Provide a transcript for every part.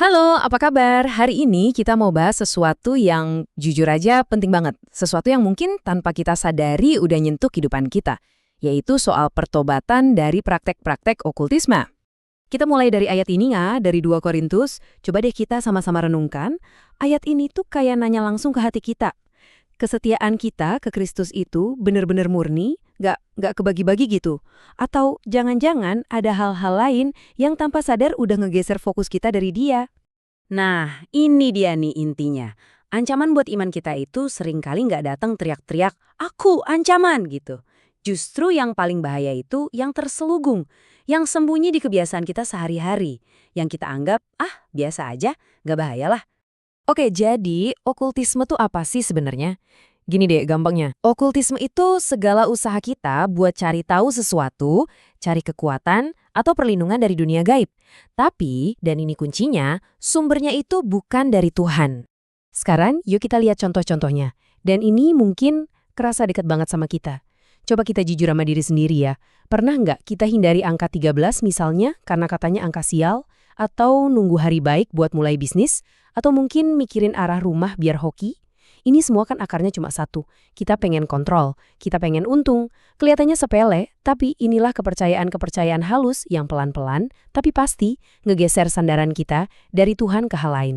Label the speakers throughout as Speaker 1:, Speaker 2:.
Speaker 1: Halo, apa kabar? Hari ini kita mau bahas sesuatu yang jujur aja penting banget. Sesuatu yang mungkin tanpa kita sadari udah nyentuh kehidupan kita, yaitu soal pertobatan dari praktek-praktek okultisme. Kita mulai dari ayat ini ya, dari 2 Korintus. Coba deh kita sama-sama renungkan. Ayat ini tuh kayak nanya langsung ke hati kita. Kesetiaan kita ke Kristus itu benar-benar murni, nggak kebagi-bagi gitu. Atau jangan-jangan ada hal-hal lain yang tanpa sadar udah ngegeser fokus kita dari dia.
Speaker 2: Nah, ini dia nih intinya. Ancaman buat iman kita itu seringkali nggak datang teriak-teriak, "Aku ancaman!" gitu. Justru yang paling bahaya itu yang terselubung, yang sembunyi di kebiasaan kita sehari-hari, yang kita anggap, biasa aja, nggak bahayalah.
Speaker 1: Oke, jadi okultisme tuh apa sih sebenarnya? Gini deh gampangnya. Okultisme itu segala usaha kita buat cari tahu sesuatu, cari kekuatan, atau perlindungan dari dunia gaib. Tapi, dan ini kuncinya, sumbernya itu bukan dari Tuhan. Sekarang, yuk kita lihat contoh-contohnya. Dan ini mungkin kerasa dekat banget sama kita. Coba kita jujur sama diri sendiri ya. Pernah nggak kita hindari angka 13 misalnya karena katanya angka sial? Atau nunggu hari baik buat mulai bisnis? Atau mungkin mikirin arah rumah biar hoki? Ini semua kan akarnya cuma satu. Kita pengen kontrol, kita pengen untung. Kelihatannya sepele, tapi inilah kepercayaan-kepercayaan halus yang pelan-pelan, tapi pasti ngegeser sandaran kita dari Tuhan ke hal lain.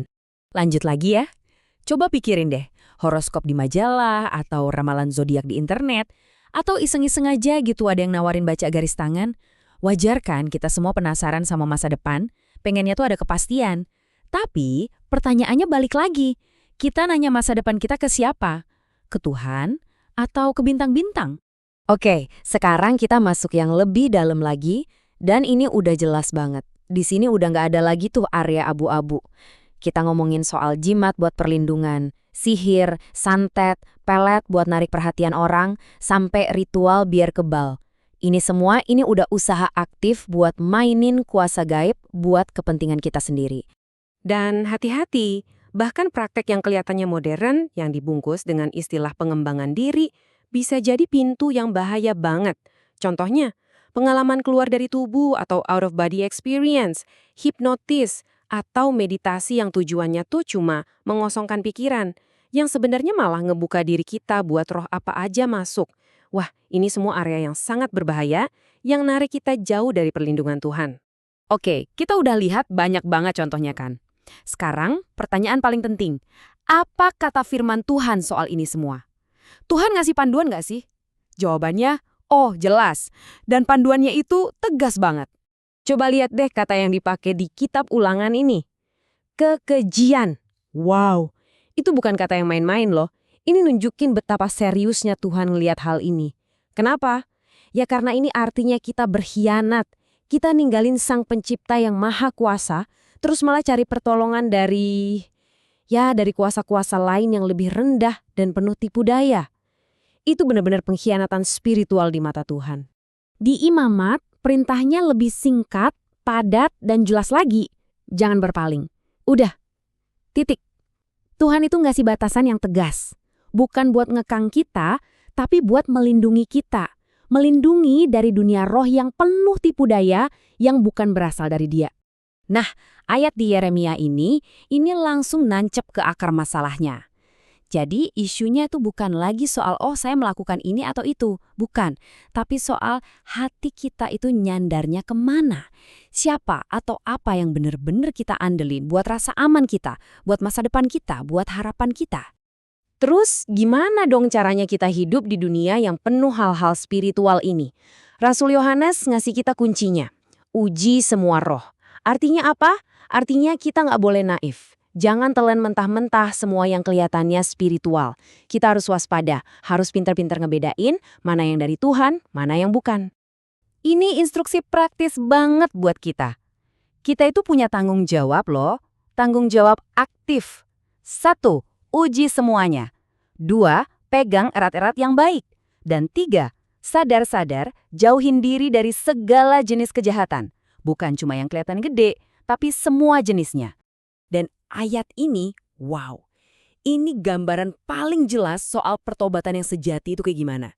Speaker 2: Lanjut lagi ya. Coba pikirin deh, horoskop di majalah, atau ramalan zodiak di internet, atau iseng-iseng aja gitu ada yang nawarin baca garis tangan. Wajar kan kita semua penasaran sama masa depan, pengennya tuh ada kepastian. Tapi pertanyaannya balik lagi. Kita nanya masa depan kita ke siapa? Ke Tuhan atau ke bintang-bintang?
Speaker 1: Oke, sekarang kita masuk yang lebih dalam lagi, dan ini udah jelas banget. Di sini udah nggak ada lagi tuh area abu-abu. Kita ngomongin soal jimat buat perlindungan, sihir, santet, pelet buat narik perhatian orang, sampai ritual biar kebal. Ini semua ini udah usaha aktif buat mainin kuasa gaib buat kepentingan kita sendiri.
Speaker 3: Dan hati-hati, bahkan praktek yang kelihatannya modern, yang dibungkus dengan istilah pengembangan diri, bisa jadi pintu yang bahaya banget. Contohnya, pengalaman keluar dari tubuh atau out of body experience, hipnotis, atau meditasi yang tujuannya tuh cuma mengosongkan pikiran, yang sebenarnya malah ngebuka diri kita buat roh apa aja masuk. Wah, ini semua area yang sangat berbahaya, yang narik kita jauh dari perlindungan Tuhan.
Speaker 2: Oke, kita udah lihat banyak banget contohnya kan. Sekarang, pertanyaan paling penting. Apa kata firman Tuhan soal ini semua? Tuhan ngasih panduan nggak sih? Jawabannya, oh jelas. Dan panduannya itu tegas banget. Coba lihat deh kata yang dipakai di kitab Ulangan ini. Kekejian. Wow, itu bukan kata yang main-main loh. Ini nunjukin betapa seriusnya Tuhan ngelihat hal ini. Kenapa? Ya karena ini artinya kita berkhianat. Kita ninggalin Sang Pencipta yang Maha Kuasa, terus malah cari pertolongan dari kuasa-kuasa lain yang lebih rendah dan penuh tipu daya. Itu benar-benar pengkhianatan spiritual di mata Tuhan. Di Imamat, perintahnya lebih singkat, padat, dan jelas lagi. Jangan berpaling. Udah. Titik. Tuhan itu ngasih batasan yang tegas. Bukan buat ngekang kita, tapi buat melindungi kita. Melindungi dari dunia roh yang penuh tipu daya yang bukan berasal dari Dia. Nah, ayat di Yeremia ini langsung nancep ke akar masalahnya. Jadi isunya itu bukan lagi soal saya melakukan ini atau itu. Bukan. Tapi soal hati kita itu nyandarnya kemana. Siapa atau apa yang benar-benar kita andelin buat rasa aman kita, buat masa depan kita, buat harapan kita. Terus gimana dong caranya kita hidup di dunia yang penuh hal-hal spiritual ini? Rasul Yohanes ngasih kita kuncinya. Uji semua roh. Artinya apa? Artinya kita nggak boleh naif. Jangan telan mentah-mentah semua yang kelihatannya spiritual. Kita harus waspada, harus pintar-pintar ngebedain mana yang dari Tuhan, mana yang bukan. Ini instruksi praktis banget buat kita. Kita itu punya tanggung jawab loh. Tanggung jawab aktif. 1. Uji semuanya. 2. Pegang erat-erat yang baik. Dan 3. Sadar-sadar jauhin diri dari segala jenis kejahatan. Bukan cuma yang kelihatan gede, tapi semua jenisnya. Dan ayat ini, wow, ini gambaran paling jelas soal pertobatan yang sejati itu kayak gimana.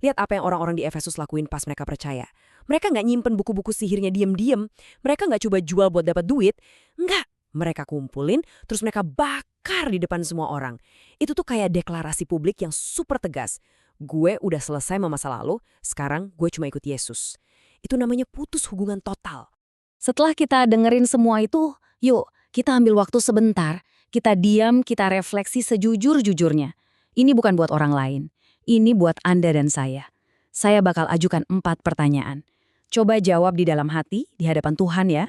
Speaker 2: Lihat apa yang orang-orang di Efesus lakuin pas mereka percaya. Mereka nggak nyimpen buku-buku sihirnya diem-diem. Mereka nggak coba jual buat dapat duit. Enggak, Mereka kumpulin, terus mereka bakar di depan semua orang. Itu tuh kayak deklarasi publik yang super tegas. Gue udah selesai sama masa lalu, sekarang gue cuma ikut Yesus. Itu namanya putus hubungan total.
Speaker 4: Setelah kita dengerin semua itu, yuk kita ambil waktu sebentar. Kita diam, kita refleksi sejujur-jujurnya. Ini bukan buat orang lain. Ini buat Anda dan saya. Saya bakal ajukan 4 pertanyaan. Coba jawab di dalam hati, di hadapan Tuhan ya.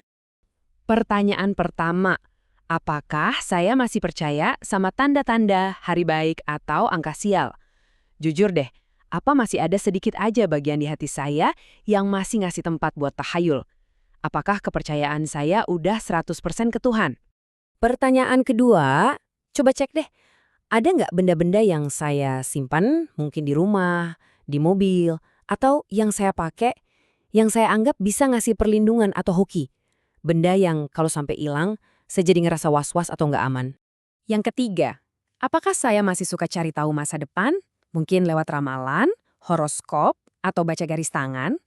Speaker 2: Pertanyaan pertama, apakah saya masih percaya sama tanda-tanda hari baik atau angka sial? Jujur deh, apa masih ada sedikit aja bagian di hati saya yang masih ngasih tempat buat tahayul? Apakah kepercayaan saya udah 100% ke Tuhan?
Speaker 1: Pertanyaan kedua, coba cek deh. Ada nggak benda-benda yang saya simpan, mungkin di rumah, di mobil, atau yang saya pakai, yang saya anggap bisa ngasih perlindungan atau hoki? Benda yang kalau sampai hilang, saya jadi ngerasa was-was atau nggak aman.
Speaker 2: Yang ketiga, apakah saya masih suka cari tahu masa depan? Mungkin lewat ramalan, horoskop, atau baca garis tangan?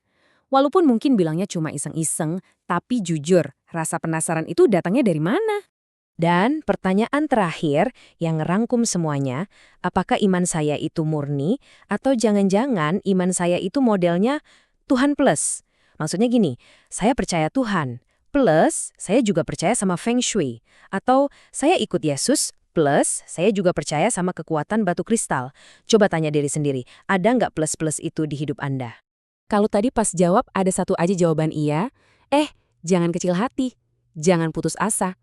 Speaker 2: Walaupun mungkin bilangnya cuma iseng-iseng, tapi jujur, rasa penasaran itu datangnya dari mana?
Speaker 1: Dan pertanyaan terakhir yang ngerangkum semuanya, apakah iman saya itu murni atau jangan-jangan iman saya itu modelnya Tuhan plus? Maksudnya gini, saya percaya Tuhan, plus saya juga percaya sama Feng Shui. Atau saya ikut Yesus, plus saya juga percaya sama kekuatan batu kristal. Coba tanya diri sendiri, ada nggak plus-plus itu di hidup Anda?
Speaker 2: Kalau tadi pas jawab ada satu aja jawaban iya, jangan kecil hati, jangan putus asa.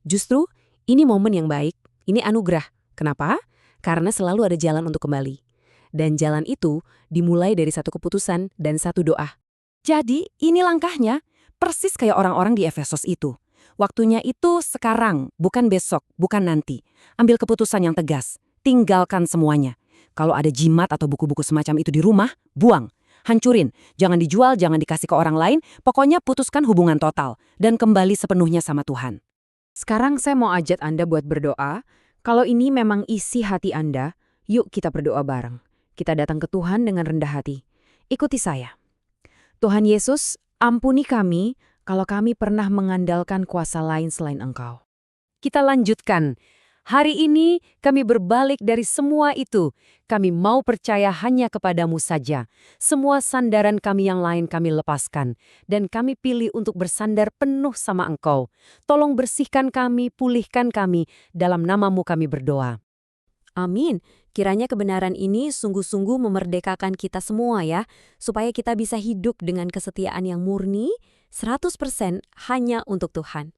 Speaker 2: Justru, ini momen yang baik, ini anugerah. Kenapa? Karena selalu ada jalan untuk kembali. Dan jalan itu dimulai dari satu keputusan dan satu doa. Jadi, ini langkahnya, persis kayak orang-orang di Efesos itu. Waktunya itu sekarang, bukan besok, bukan nanti. Ambil keputusan yang tegas, tinggalkan semuanya. Kalau ada jimat atau buku-buku semacam itu di rumah, buang. Hancurin, jangan dijual, jangan dikasih ke orang lain, pokoknya putuskan hubungan total dan kembali sepenuhnya sama Tuhan. Sekarang saya mau ajak Anda buat berdoa. Kalau ini memang isi hati Anda, yuk kita berdoa bareng. Kita datang ke Tuhan dengan rendah hati. Ikuti saya. Tuhan Yesus, ampuni kami kalau kami pernah mengandalkan kuasa lain selain Engkau. Kita lanjutkan. Hari ini kami berbalik dari semua itu. Kami mau percaya hanya kepadamu saja. Semua sandaran kami yang lain kami lepaskan. Dan kami pilih untuk bersandar penuh sama Engkau. Tolong bersihkan kami, pulihkan kami. Dalam namamu kami berdoa.
Speaker 1: Amin. Kiranya kebenaran ini sungguh-sungguh memerdekakan kita semua ya. Supaya kita bisa hidup dengan kesetiaan yang murni, 100% hanya untuk Tuhan.